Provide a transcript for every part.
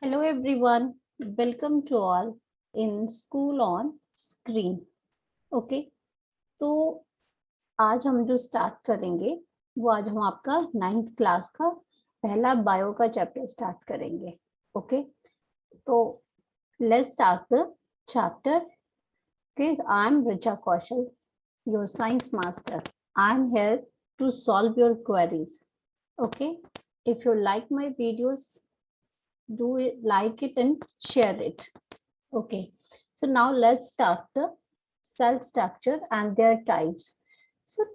Hello everyone, welcome to all in School on Screen. Okay तो आज हम जो स्टार्ट करेंगे वो आज हम आपका 9th क्लास का पहला बायो का चैप्टर स्टार्ट करेंगे. ओके तो let's start the chapter. Okay I am Richa Kaushal, your science master. I am here to solve your queries. Okay if you like my videos, do it, like it and share it. Okay, so now let's start the cell structure and their types. So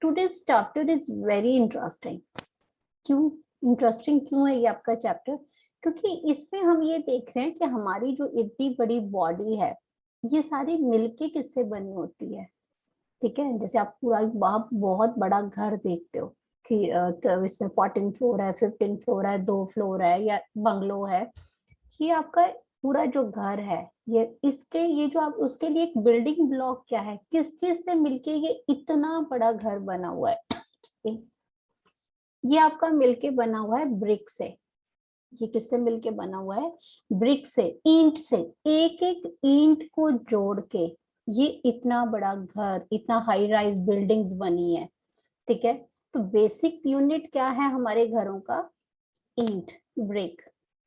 today's chapter is very interesting. क्यों interesting क्यों है ये आपका chapter? क्योंकि इसमें हम ये देख रहे हैं कि हमारी जो इतनी बड़ी बॉडी है ये सारी मिलके किससे बनी होती है. ठीक है, जैसे आप पूरा बहुत बड़ा घर देखते हो कि तो इसमें 14 फ्लोर है, 15 फ्लोर है, 2 फ्लोर है या बंगलो है. ये आपका पूरा जो घर है ये जो आप उसके लिए एक बिल्डिंग ब्लॉक क्या है, किस चीज से मिलके ये इतना बड़ा घर बना हुआ है. ये आपका मिलके बना हुआ है ब्रिक से. ये किससे मिलके बना हुआ है? ब्रिक से, ईंट से. एक एक ईंट को जोड़ के ये इतना बड़ा घर, इतना हाई राइज बिल्डिंग्स बनी है. ठीक है, तो बेसिक यूनिट क्या है हमारे घरों का? ईंट, ब्रिक.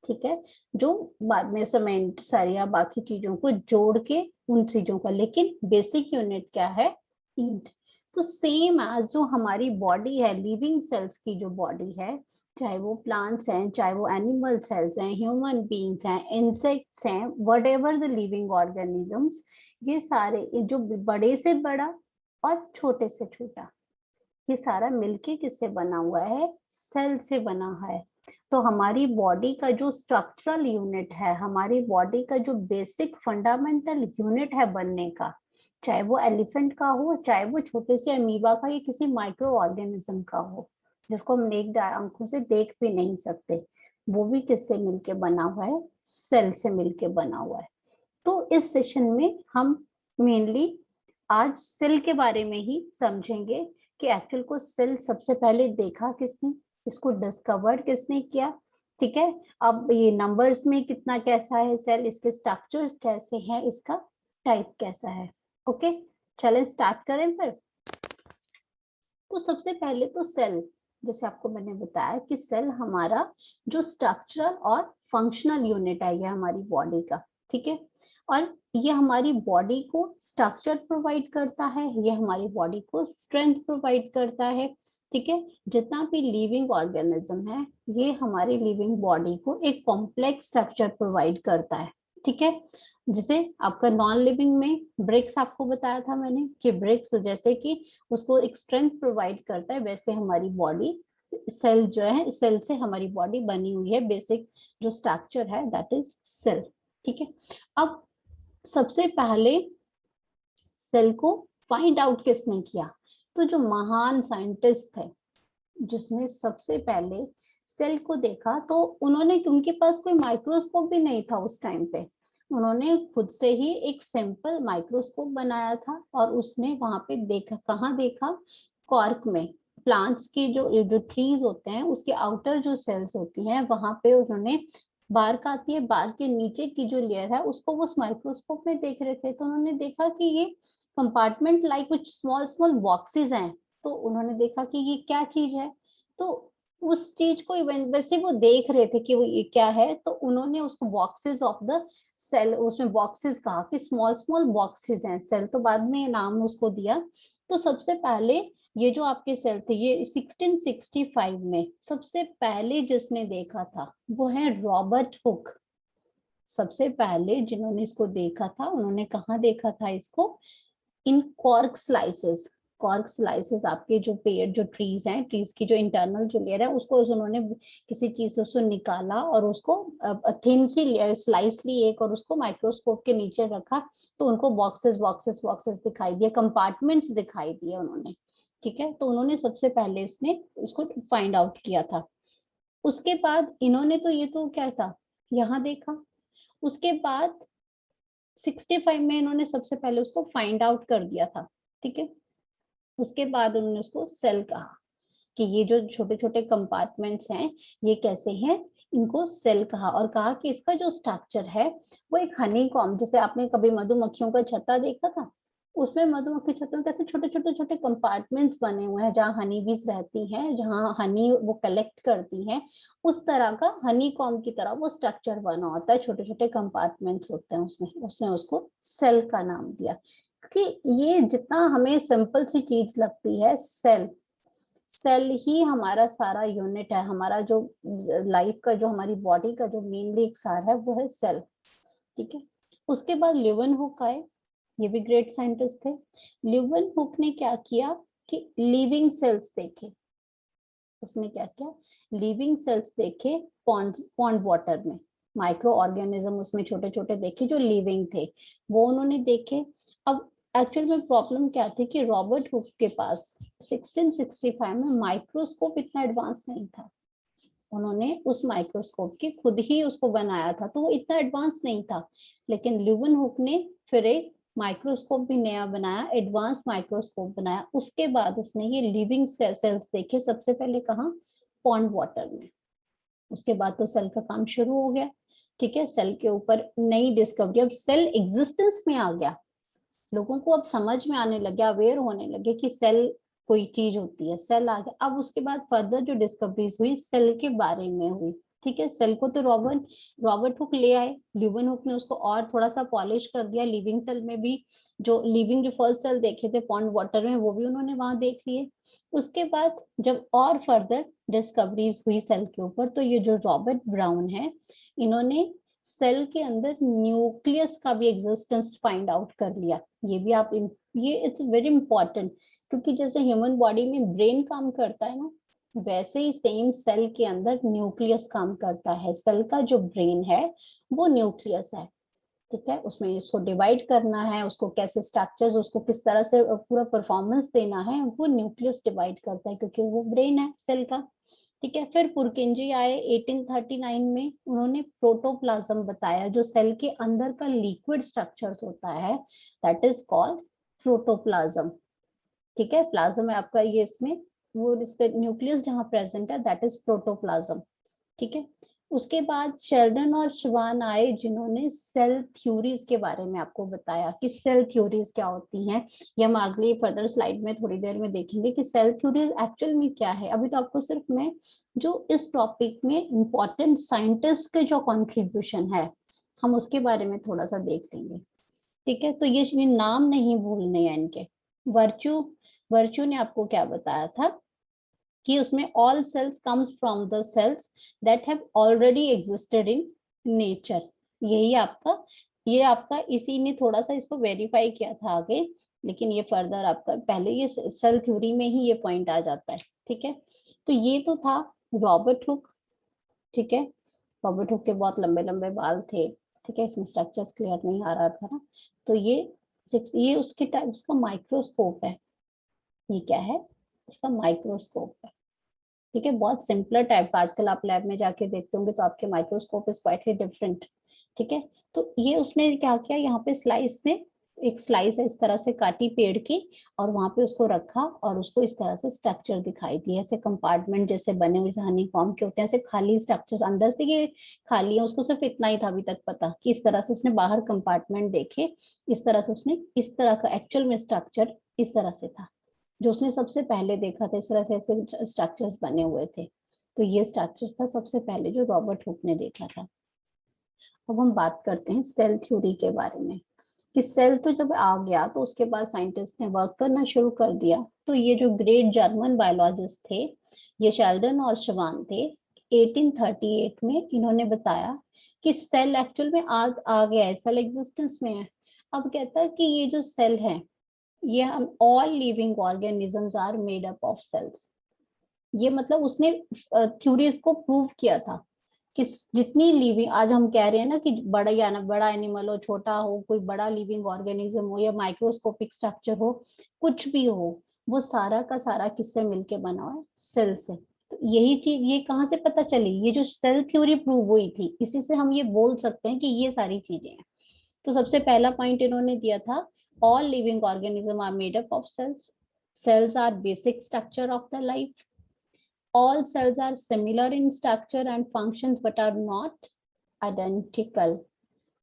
ठीक है, जो बाद में सीमेंट सरिया बाकी चीजों को जोड़ के उन चीजों का, लेकिन बेसिक यूनिट क्या है? ईंट. तो सेम एज जो हमारी बॉडी है, लिविंग सेल्स की जो बॉडी है, चाहे वो प्लांट्स हैं, चाहे वो एनिमल सेल्स हैं, ह्यूमन बींग्स हैं, इंसेक्ट्स हैं, what ever the living organisms, ये सारे जो बड़े से बड़ा और छोटे से छोटा, ये सारा मिलके किससे बना हुआ है? सेल से बना है. तो हमारी बॉडी का जो स्ट्रक्चरल यूनिट है, हमारी बॉडी का जो बेसिक फंडामेंटल यूनिट है बनने का, चाहे वो एलिफेंट का हो, चाहे वो छोटे से अमीबा का या किसी माइक्रो ऑर्गेनिज्म का हो जिसको हम नेक्ड आंखों से देख भी नहीं सकते, वो भी किससे मिलके बना हुआ है? सेल से मिलके बना हुआ है. तो इस सेशन में हम मेनली आज सेल के बारे में ही समझेंगे कि एक्चुअल को सेल सबसे पहले देखा किसने, इसको डिस्कवर्ड किसने किया. ठीक है, अब ये नंबर्स में कितना कैसा है सेल, इसके स्ट्रक्चर्स कैसे हैं, इसका टाइप कैसा है. ओके, चलें स्टार्ट करें फिर. तो सबसे पहले तो सेल, जैसे आपको मैंने बताया कि सेल हमारा जो स्ट्रक्चरल और फंक्शनल यूनिट है ये हमारी बॉडी का. ठीक है, और ये हमारी बॉडी को स्ट्रक्चर प्रोवाइड करता है, ये हमारी बॉडी को स्ट्रेंथ प्रोवाइड करता है. ठीक है, जितना भी लिविंग ऑर्गेनिज्म है ये हमारी लिविंग बॉडी को एक कॉम्प्लेक्स स्ट्रक्चर प्रोवाइड करता है. ठीक है, जिसे आपका नॉन लिविंग में ब्रिक्स आपको बताया था मैंने कि ब्रिक्स जैसे कि उसको एक स्ट्रेंथ प्रोवाइड करता है, वैसे हमारी बॉडी सेल जो है, सेल से हमारी बॉडी बनी हुई है. बेसिक जो स्ट्रक्चर है दैट इज सेल. ठीक है, अब सबसे पहले सेल को फाइंड आउट किसने किया? तो जो महान साइंटिस्ट थे जिसने सबसे पहले सेल को देखा, तो उन्होंने, उनके पास कोई माइक्रोस्कोप भी नहीं था उस टाइम पे, उन्होंने खुद से ही एक सिंपल माइक्रोस्कोप बनाया था और उसने वहां पे देखा. कहाँ देखा? कॉर्क में. प्लांट्स की जो ट्रीज होते हैं उसके आउटर जो सेल्स होती हैं वहां पे उन्होंने, बार्क आती है, बार्क के नीचे की जो लेयर है उसको वो उस माइक्रोस्कोप में देख रहे थे. तो उन्होंने देखा कि ये कंपार्टमेंट लाइक कुछ स्मॉल स्मॉल बॉक्सेस हैं. तो उन्होंने देखा कि ये क्या चीज है. तो उस चीज को वैसे वो देख रहे थे कि वो ये क्या है, तो उन्होंने उसको बॉक्सेस ऑफ द सेल, उसमें बॉक्सेस कहा कि स्मॉल स्मॉल बॉक्सेस हैं सेल, तो बाद में नाम उसको दिया. तो सबसे पहले ये जो आपके सेल थे ये 1665 में सबसे पहले जिसने देखा था वो है रॉबर्ट हुक. सबसे पहले जिन्होंने इसको देखा था उन्होंने कहाँ देखा था इसको? इन कॉर्क स्लाइसेस. कॉर्क स्लाइसेस आपके जो पेड़, जो ट्रीज हैं, ट्रीज की जो इंटरनल जो लेयर है उसको उन्होंने किसी चीज से उसको निकाला और उसको थिन सी स्लाइस ली एक और उसको माइक्रोस्कोप के नीचे रखा. तो उनको बॉक्सेस बॉक्सेस बॉक्सेस दिखाई दिए, कंपार्टमेंट्स दिखाई दिए उन्होंने. ठीक है, तो उन्होंने सबसे पहले इसको फाइंड आउट किया था. उसके बाद इन्होंने, तो ये तो क्या था, यहाँ देखा. उसके बाद 65 में इन्होंने सबसे पहले उसको फाइंड आउट कर दिया था. ठीक है, उसके बाद उन्होंने उसको सेल कहा कि ये जो छोटे छोटे कंपार्टमेंट्स हैं ये कैसे हैं? इनको सेल कहा, और कहा कि इसका जो स्ट्रक्चर है वो एक हनीकॉम्ब, जैसे आपने कभी मधुमक्खियों का छत्ता देखा था, उसमें मधुमक्खी छत्ते में कैसे छोटे छोटे छोटे कंपार्टमेंट्स बने हुए हैं जहाँ हनी बीज रहती हैं, जहाँ हनी वो कलेक्ट करती हैं, उस तरह का हनीकॉम्ब की तरह वो स्ट्रक्चर बना होता है, छोटे छोटे कंपार्टमेंट्स होते हैं उसमें, उसने उसको सेल का नाम दिया। कि ये जितना हमें सिंपल सी चीज लगती है, सेल, सेल ही हमारा सारा यूनिट है, हमारा जो लाइफ का, जो हमारी बॉडी का जो मेनली एक सार है वो है सेल। ठीक है, उसके बाद ल्यूवेनहुक आए, ये भी ग्रेट साइंटिस्ट थे। ल्यूवेनहुक ने क्या किया कि लिविंग सेल्स देखे, उसने क्या किया, लिविंग सेल्स देखे पॉन्ड वाटर में, माइक्रो ऑर्गेनिज्म उसमें छोटे छोटे देखे जो लिविंग थे, वो उन्होंने देखे। अब एक्चुअल में प्रॉब्लम क्या थी कि रॉबर्ट हुक के पास 1665 में माइक्रोस्कोप इतना एडवांस नहीं था, उन्होंने उस माइक्रोस्कोप की खुद ही उसको बनाया था, तो वो इतना एडवांस नहीं था। लेकिन ल्यूवेनहुक ने फिर एक माइक्रोस्कोप भी नया बनाया, एडवांस माइक्रोस्कोप बनाया, उसके बाद उसने ये लिविंग सेल्स देखे सबसे पहले कहाँ, पॉन्ड वाटर में। उसके बाद तो सेल का काम शुरू हो गया। ठीक है, सेल के ऊपर नई डिस्कवरी, अब सेल एग्जिस्टेंस में आ गया, लोगों को अब समझ में आने लगे, अवेयर होने लगे कि सेल कोई चीज होती है, सेल आ गया। अब उसके बाद फर्दर जो डिस्कवरीज हुई सेल के बारे में हुई। ठीक है, सेल को तो रॉबर्ट हुक ले आए, ल्यूवेन हुक ने उसको और थोड़ा सा पॉलिश कर दिया, लिविंग सेल में भी जो लिविंग जो फर्स्ट सेल देखे थे पॉन्ड वाटर में वो भी उन्होंने वहां देख लिए। उसके बाद जब और फर्दर डिस्कवरीज हुई सेल के ऊपर, तो ये जो रॉबर्ट ब्राउन है, इन्होंने सेल के अंदर न्यूक्लियस का भी एग्जिस्टेंस फाइंड आउट कर लिया। ये भी आप, ये इट्स वेरी इंपॉर्टेंट, क्योंकि जैसे ह्यूमन बॉडी में ब्रेन काम करता है ना, वैसे ही सेम सेल के अंदर न्यूक्लियस काम करता है। सेल का जो ब्रेन है वो न्यूक्लियस है। ठीक है, उसमें उसको डिवाइड करना है, उसको कैसे स्ट्रक्चर्स, उसको किस तरह से पूरा परफॉर्मेंस देना है, वो न्यूक्लियस डिवाइड करता है, क्योंकि वो ब्रेन है सेल का। ठीक है, फिर पुरकिंजी आए 1839 में, उन्होंने प्रोटोप्लाज्म बताया, जो सेल के अंदर का लिक्विड स्ट्रक्चर्स होता है, दैट इज कॉल्ड प्रोटोप्लाज्म। ठीक है, प्लाज्म है आपका ये, इसमें वो इसका न्यूक्लियस जहां प्रेजेंट है दैट इज प्रोटोप्लाज्म। ठीक है, उसके बाद शेल्डन और श्वान आए, जिन्होंने सेल थ्योरीज के बारे में आपको बताया कि सेल थ्योरीज क्या होती हैं। ये हम अगली फर्दर स्लाइड में थोड़ी देर में देखेंगे कि सेल थ्योरीज एक्चुअल में क्या है। अभी तो आपको सिर्फ मैं जो इस टॉपिक में इंपॉर्टेंट साइंटिस्ट के जो कंट्रीब्यूशन है हम उसके बारे में थोड़ा सा देख लेंगे। ठीक है, तो ये नाम नहीं भूलने हैं इनके। वर्च्यू, वर्च्यू ने आपको क्या बताया था कि उसमें all cells comes from the cells that have already existed in nature. यही आपका, ये आपका इसी ने थोड़ा सा इसको वेरीफाई किया था आगे, लेकिन ये फर्दर आपका पहले ये सेल थ्योरी में ही ये पॉइंट आ जाता है। ठीक है, तो ये तो था रॉबर्ट हुक। ठीक है, रॉबर्ट हुक के बहुत लंबे लंबे बाल थे। ठीक है, इसमें स्ट्रक्चर्स क्लियर नहीं आ रहा था ना, तो ये उसके टाइप्स का माइक्रोस्कोप है। ये क्या है, इसका माइक्रोस्कोप है। ठीक है, बहुत सिंपलर टाइप का, आजकल आप लैब में जाके देखते होंगे तो आपके माइक्रोस्कोप इज क्वाइटली डिफरेंट। ठीक है, तो ये उसने क्या किया, यहाँ पे स्लाइस में एक स्लाइस है इस तरह से काटी पेड़ की, और वहां पे उसको रखा और उसको इस तरह से स्ट्रक्चर दिखाई दिए, ऐसे कंपार्टमेंट जैसे बने हुए हनी फॉर्म के होते हैं, ऐसे खाली स्ट्रक्चर्स अंदर से ये खाली है। उसको सिर्फ इतना ही था अभी तक पता कि इस तरह से उसने बाहर कंपार्टमेंट देखे, इस तरह से उसने इस तरह का एक्चुअल में स्ट्रक्चर इस तरह से था जो उसने सबसे पहले देखा था। इस तरह से ऐसे स्ट्रक्चर्स बने हुए थे, तो ये स्ट्रक्चर्स था सबसे पहले जो रॉबर्ट हुक ने देखा था। अब हम बात करते हैं सेल थ्योरी के बारे में, कि सेल तो जब आ गया तो उसके बाद साइंटिस्ट ने वर्क करना शुरू कर दिया। तो ये जो ग्रेट जर्मन बायोलॉजिस्ट थे, ये शेल्डन और श्वान थे, 1838 में इन्होंने बताया कि सेल एक्चुअल में आ गया है, सेल एग्जिस्टेंस में है। अब कहता है कि ये जो सेल है, ये हम all living organisms are made up of cells. ये मतलब उसने थ्योरीज को प्रूव किया था कि जितनी लिविंग, आज हम कह रहे हैं ना कि बड़ा या ना बड़ा एनिमल हो, छोटा हो, कोई बड़ा लिविंग ऑर्गेनिज्म हो या माइक्रोस्कोपिक स्ट्रक्चर हो, कुछ भी हो, वो सारा का सारा किससे मिलके बना हुआ है, सेल से। तो यही चीज ये कहाँ से पता चली, ये जो सेल थ्योरी प्रूव हुई थी, इसी से हम ये बोल सकते हैं कि ये सारी चीजें हैं। तो सबसे पहला पॉइंट इन्होंने दिया था, all living organism are made up of cells, cells are basic structure of the life, all cells are similar in structure and functions but are not identical.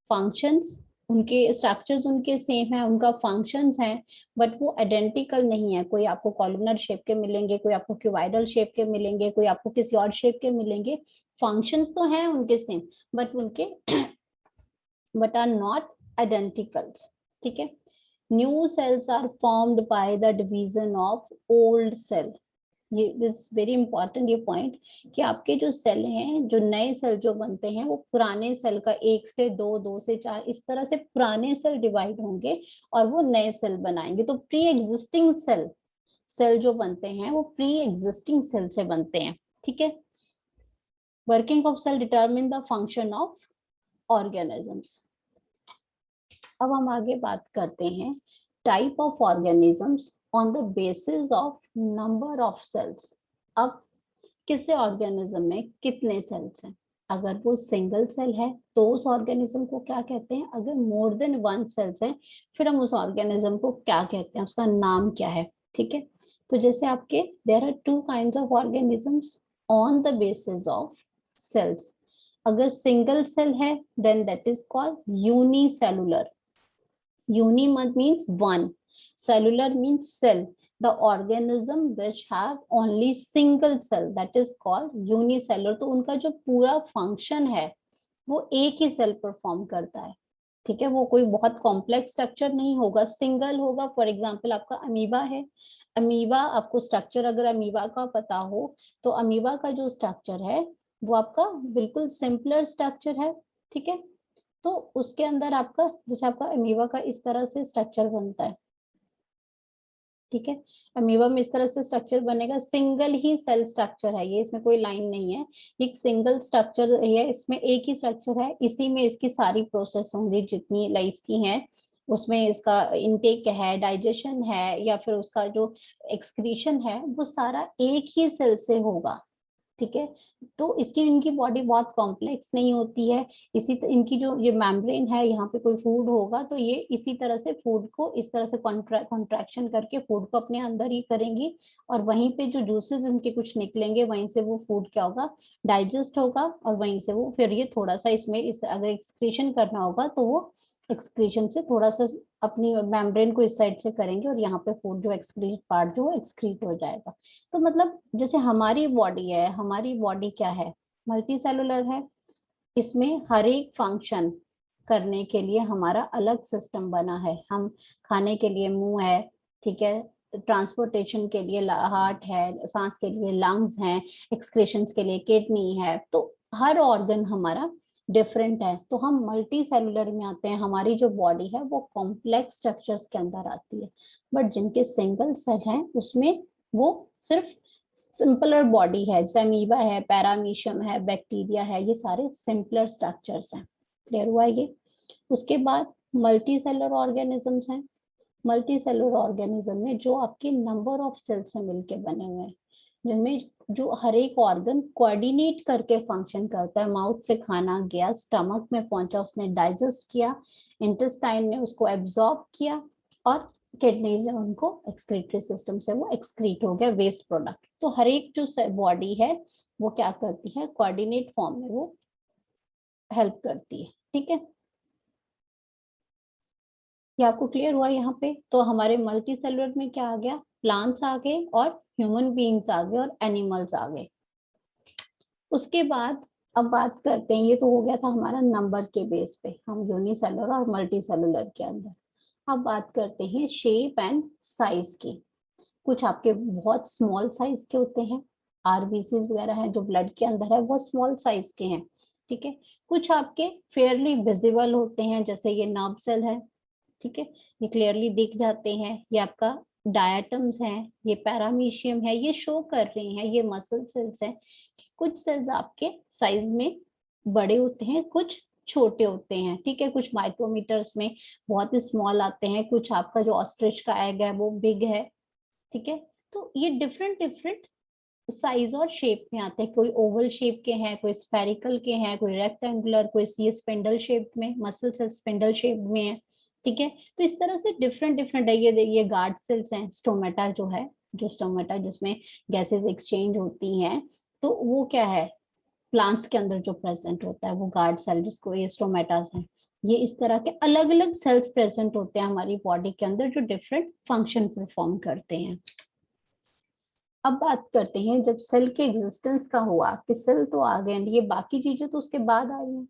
Functions उनके स्ट्रक्चर्स उनके सेम है, उनका functions हैं, but वो identical नहीं है। कोई आपको कॉलमनर शेप के मिलेंगे, कोई आपको क्यूबाइडल शेप के मिलेंगे, कोई आपको किसी और शेप के मिलेंगे। फंक्शंस तो हैं उनके सेम, बट उनके बट आर नॉट आइडेंटिकल्स। ठीक है। New cells are formed by the division of old cell. ये दिस वेरी इंपॉर्टेंट ये पॉइंट कि आपके जो सेल हैं, जो नए सेल जो बनते हैं, वो पुराने सेल का 1 से 2, 2 से 4 इस तरह से पुराने सेल डिवाइड होंगे और वो नए सेल बनाएंगे। तो प्री एग्जिस्टिंग सेल जो बनते हैं वो प्री एग्जिस्टिंग सेल से बनते हैं। ठीक है। Working of cell determine the function of organisms. अब हम आगे बात करते हैं type of organisms on the basis of number of cells. अब किसी ऑर्गेनिज्म में कितने सेल्स हैं? अगर वो सिंगल सेल है तो उस ऑर्गेनिज्म को क्या कहते हैं? अगर मोर देन 1 सेल्स हैं फिर हम उस ऑर्गेनिज्म को क्या कहते हैं, उसका नाम क्या है? ठीक है। तो जैसे आपके there are 2 kinds of organisms on the basis of cells. अगर सिंगल सेल है then that is called unicellular. Uni means one, cellular means cell. The organism which have only single cell that is called unicellular. तो उनका जो पूरा function है वो एक ही cell perform करता है। ठीक है। वो कोई बहुत कॉम्प्लेक्स स्ट्रक्चर नहीं होगा, सिंगल होगा। फॉर एग्जांपल आपका अमीबा है, अमीबा आपको स्ट्रक्चर अगर अमीबा का पता हो तो अमीबा का जो स्ट्रक्चर है वो आपका बिल्कुल सिंपलर स्ट्रक्चर है। ठीक है। तो उसके अंदर आपका जैसे आपका अमीबा का इस तरह से स्ट्रक्चर बनता है। ठीक है। अमीबा में इस तरह से स्ट्रक्चर बनेगा, सिंगल ही सेल स्ट्रक्चर है ये, इसमें कोई लाइन नहीं है, एक सिंगल स्ट्रक्चर है, इसमें एक ही स्ट्रक्चर है, इसी में इसकी सारी प्रोसेस होंगी जितनी लाइफ की है। उसमें इसका इनटेक है, डाइजेशन है, या फिर उसका जो एक्सक्रीशन है वो सारा एक ही सेल से होगा। ठीक है। तो इसकी इनकी बॉडी बहुत कॉम्प्लेक्स नहीं होती है। इनकी जो ये मेम्ब्रेन है, यहाँ पे कोई फूड होगा तो ये इसी तरह से फूड को इस तरह से कॉन्ट्रैक्शन करके फूड को अपने अंदर ही करेंगी, और वहीं पे जो जूसेस इनके कुछ निकलेंगे वहीं से वो फूड क्या होगा, डाइजेस्ट होगा, और वहीं से वो फिर ये थोड़ा सा इसमें अगर एक्सक्रीशन करना होगा तो वो एक्सक्रीशन से थोड़ा सा अपनी मेम्ब्रेन को इस साइड से करेंगे और यहाँ पे फूड जो एक्सक्रीट पार्ट जो एक्सक्रीट हो जाएगा। तो मतलब जैसे हमारी बॉडी है, हमारी बॉडी क्या है, मल्टी सेलुलर है। इसमें हर एक फंक्शन करने के लिए हमारा अलग सिस्टम बना है। हम खाने के लिए मुंह है, ठीक है, ट्रांसपोर्टेशन के लिए हार्ट है, सांस के लिए लंग्स हैं, एक्सक्रीशंस के लिए किडनी है। तो हर ऑर्गन हमारा डिफरेंट है। तो हम मल्टी सेलुलर में आते हैं। हमारी जो बॉडी है वो कॉम्प्लेक्स स्ट्रक्चर्स के अंदर आती है, बट जिनके सिंगल सेल हैं उसमें वो सिर्फ सिंपलर बॉडी है, जैसे अमीबा है, पैरामीशियम है, बैक्टीरिया है, ये सारे सिंपलर स्ट्रक्चर्स हैं। क्लियर हुआ ये? उसके बाद मल्टी सेलुलर ऑर्गेनिजम्स हैं। मल्टी सेलुलर ऑर्गेनिज्म में जो आपके नंबर ऑफ सेल से मिलके बने हुए हैं, जिनमें जो हर एक ऑर्गन कोऑर्डिनेट करके फंक्शन करता है। माउथ से खाना गया, स्टमक में पहुंचा, उसने डाइजेस्ट किया, इंटेस्टाइन ने उसको एब्जॉर्ब किया, और किडनीज ने उनको एक्सक्रीटरी सिस्टम से वो एक्सक्रीट हो गया वेस्ट प्रोडक्ट। तो हर एक जो बॉडी है वो क्या करती है, कोऑर्डिनेट फॉर्म में वो हेल्प करती है। ठीक है। ये आपको क्लियर हुआ यहाँ पे? तो हमारे मल्टी सेलुलर में क्या आ गया, प्लांट्स आ गए और ह्यूमन बीइंग्स आ गए और एनिमल्स आ गए। उसके बाद अब बात करते हैं, ये तो हो गया था हमारा नंबर के बेस पे, हम यूनिसेलुलर और मल्टी सेलुलर के अंदर। अब बात करते हैं शेप एंड साइज की। कुछ आपके बहुत स्मॉल साइज के होते हैं, आरबीसी वगैरह है जो ब्लड के अंदर है वो स्मॉल साइज के हैं। ठीक है। कुछ आपके फेयरली विजिबल होते हैं, जैसे ये नर्व सेल है। ठीक है। ये क्लियरली दिख जाते हैं। ये आपका डायटम्स हैं, ये पैरामीशियम है, ये शो कर रही हैं, ये मसल सेल्स हैं। कुछ सेल्स आपके साइज में बड़े होते हैं, कुछ छोटे होते हैं। ठीक है। कुछ माइक्रोमीटर्स में बहुत ही स्मॉल आते हैं, कुछ आपका जो ऑस्ट्रिच का एग है वो बिग है। ठीक है। तो ये डिफरेंट डिफरेंट साइज और शेप में आते हैं। कोई ओवल शेप के हैं, कोई स्फेरिकल के हैं, कोई रेक्टेंगुलर, कोई सी स्पिंडल शेप में, मसल सेल स्पिंडल शेप में है। ठीक है। तो इस तरह से डिफरेंट डिफरेंट है। ये गार्ड सेल्स हैं, स्टोमेटा जो है जो स्टोमेटा जिसमें गैसेस एक्सचेंज होती हैं, तो वो क्या है, प्लांट्स के अंदर जो प्रेजेंट होता है वो गार्ड सेल, जिसको ये स्टोमेटास है। ये इस तरह के अलग अलग सेल्स प्रेजेंट होते हैं हमारी बॉडी के अंदर जो डिफरेंट फंक्शन परफॉर्म करते हैं। अब बात करते हैं जब सेल के एग्जिस्टेंस का हुआ कि सेल तो आ गए, ये बाकी चीजें तो उसके बाद आई हैं।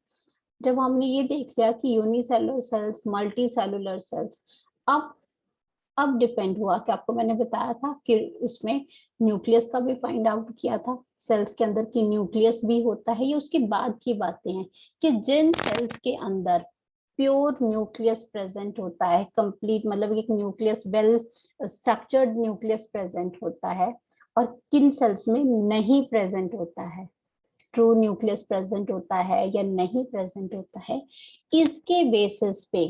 जब हमने ये देख लिया कि unicellular cells, multicellular cells, अब अब डिपेंड हुआ कि आपको मैंने बताया था कि उसमें न्यूक्लियस का भी फाइंड आउट किया था, सेल्स के अंदर की न्यूक्लियस भी होता है। ये उसके बाद की बातें हैं कि जिन सेल्स के अंदर प्योर न्यूक्लियस प्रेजेंट होता है, कंप्लीट मतलब एक nucleus well structured nucleus present होता है, और किन सेल्स में नहीं प्रेजेंट होता है, ट्रू न्यूक्लियस प्रेजेंट होता है या नहीं प्रेजेंट होता है, इसके बेसिस पे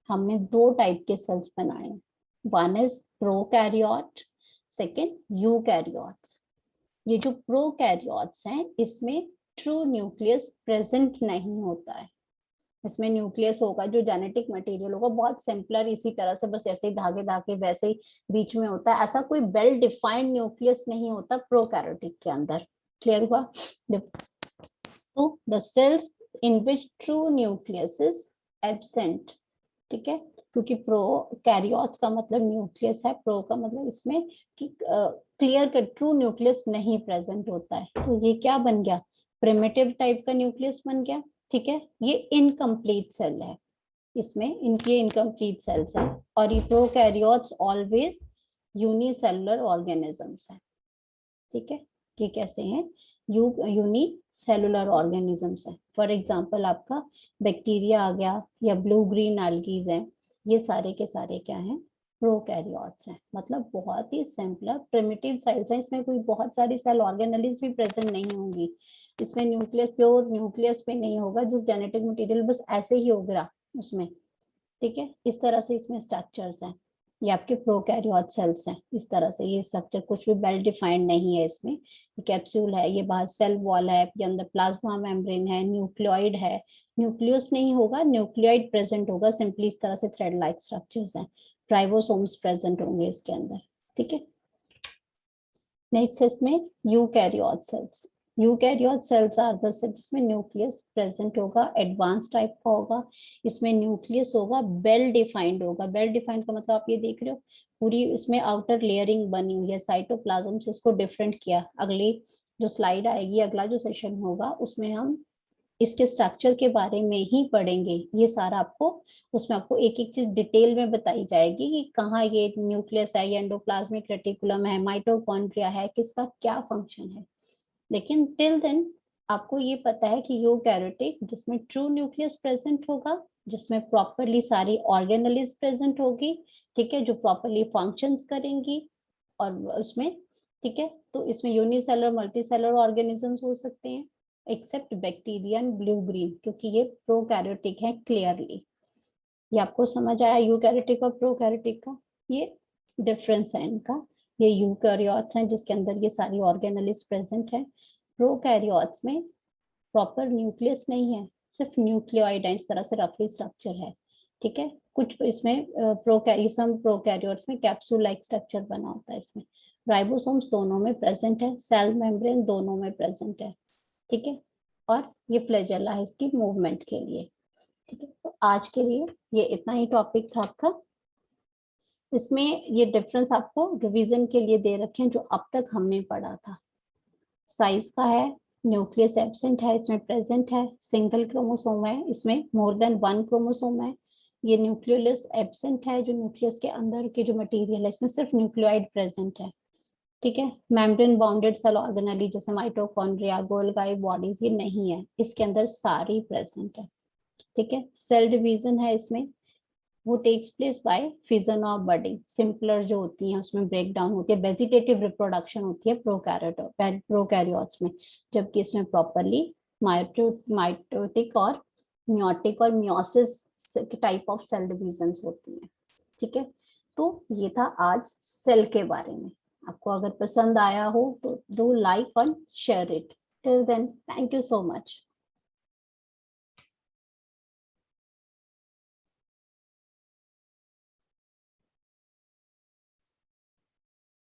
हमने दो टाइप के सेल्स बनाए। One is prokaryote, second eukaryotes. ये जो प्रोकैरियोट्स हैं इसमें ट्रू न्यूक्लियस प्रेजेंट नहीं होता है। इसमें न्यूक्लियस होगा जो जेनेटिक मटेरियल होगा बहुत सिंपलर, इसी तरह से बस ऐसे ही धागे धागे वैसे ही बीच में होता है, ऐसा कोई वेल डिफाइंड न्यूक्लियस नहीं होता प्रोकैरियोटिक के अंदर। क्लियर हुआ? तो the cells in which true nucleus is absent, ठीक है, क्योंकि प्रोकैरियोट्स का मतलब न्यूक्लियस है, प्रो का मतलब इसमें कि क्लियर का ट्रू न्यूक्लियस नहीं प्रेजेंट होता है, तो ये क्या बन गया, प्रिमिटिव टाइप का न्यूक्लियस बन गया। ठीक है, ये इनकम्प्लीट सेल है, इसमें इनके इनकम्प्लीट सेल्स है, और ये प्रोकैरियोट्स ऑलवेज यूनिसेलुलर ऑर्गेनिजम्स है। ठीक है, ये कैसे हैं, यूनिसेलुलर ऑर्गेनिजम्स है। फॉर एग्जांपल आपका बैक्टीरिया आ गया या ब्लू ग्रीन एल्गीज हैं, ये सारे के सारे क्या हैं, प्रोकैरियोट्स हैं। मतलब बहुत ही सिंपल प्रिमिटिव सेल्स हैं, इसमें कोई बहुत सारी सेल ऑर्गेनेलिज भी प्रेजेंट नहीं होंगी, इसमें न्यूक्लियस प्योर न्यूक्लियस पे नहीं होगा, जिस जेनेटिक मटेरियल बस ऐसे ही होगा उसमें। ठीक है, इस तरह से इसमें स्ट्रक्चर्स हैं। ये आपके प्रोकैरियोट सेल्स हैं, इस तरह से ये स्ट्रक्चर कुछ भी वेल डिफाइंड नहीं है इसमें। ये कैप्सूल है, ये बाहर सेल वॉल है, ये अंदर प्लाज्मा मेम्ब्रेन है, न्यूक्लियोइड है, न्यूक्लियस नहीं होगा, न्यूक्लियोइड प्रेजेंट होगा, सिंपली इस तरह से थ्रेड लाइक स्ट्रक्चर्स हैं, राइबोसोम्स प्रेजेंट होंगे इसके अंदर। ठीक है, नेक्स्ट है इसमें eukaryote cells. Eukaryote cells are the cell जिसमें न्यूक्लियस प्रेजेंट होगा, एडवांस टाइप का होगा, इसमें न्यूक्लियस होगा, वेल डिफाइंड होगा। वेल डिफाइंड का मतलब आप ये देख रहे हो पूरी इसमें आउटर लेयरिंग बनी हुई है, साइटोप्लाज्म से इसको डिफरेंट किया। अगली जो स्लाइड आएगी, अगला जो सेशन होगा उसमें हम इसके स्ट्रक्चर के बारे में ही पढ़ेंगे। ये सारा आपको उसमें आपको एक एक चीज डिटेल में बताई जाएगी कि कहाँ ये न्यूक्लियस है, ये एंडोप्लाज्मिक रेटिकुलम है, माइटोकॉन्ड्रिया है, किसका क्या फंक्शन है। लेकिन टिल देन आपको ये पता है कि यूकैरियोटिक जिसमें ट्रू न्यूक्लियस प्रेजेंट होगा, जिसमें प्रॉपरली सारी ऑर्गेनेलिज प्रेजेंट होगी, ठीक है, जो प्रॉपरली फंक्शंस करेंगी, और उसमें ठीक है, तो इसमें यूनिसेलुलर मल्टीसेलुलर ऑर्गेनिजम्स हो सकते हैं except bacteria and blue green, क्योंकि ये प्रोकैरियोटिक है क्लियरली। ये आपको समझ आया यूकैरियोटिक और प्रोकैरियोटिक का ये डिफरेंस है इनका। ये यूकैरियोट्स हैं जिसके अंदर ये सारी ऑर्गेनेलिज प्रेजेंट है, प्रोकैरियोट्स में प्रॉपर न्यूक्लियस नहीं है, सिर्फ न्यूक्लियोइड है, इस तरह से रफली स्ट्रक्चर है। ठीक है, कुछ इसमें प्रोकैरियोट्स में कैप्सूल लाइक स्ट्रक्चर बना होता है, इसमें राइबोसोम्स दोनों में प्रेजेंट है, सेल मेम्ब्रेन दोनों में प्रेजेंट है। ठीक है, और ये फ्लैजेला है इसकी मूवमेंट के लिए। ठीक है, तो आज के लिए ये इतना ही टॉपिक था आपका। इसमें ये डिफरेंस आपको रिवीजन के लिए दे रखे हैं जो अब तक हमने पढ़ा था। साइज का है, न्यूक्लियस एब्सेंट है, इसमें प्रेजेंट है, सिंगल क्रोमोसोम है, इसमें मोर देन वन क्रोमोसोम है। ये न्यूक्लियस एब्सेंट है, जो न्यूक्लियस के अंदर के जो मटेरियल है इसमें सिर्फ न्यूक्लियोइड प्रेजेंट है। ठीक है, मेम्ब्रेन बाउंडेड सेल ऑर्गेनेली जैसे माइटोकॉन्ड्रिया, गोल्गी बॉडीज ये नहीं है, इसके अंदर सारी प्रेजेंट है। ठीक है, सेल डिवीजन है इसमें, वो टेक्स प्लेस बाय फिजन और बडिंग, सिंपलर जो होती हैं उसमें ब्रेक डाउन होती है, वेजिटेटिव रिप्रोडक्शन होती है प्रोकैरियोट्स में, जबकि इसमें प्रॉपरली माइटोटिक और मियोटिक और meiosis type of cell divisions होती हैं। ठीक है, तो ये था आज सेल के बारे में। आपको अगर पसंद आया हो तो डू लाइक और share it. Till then thank you so much.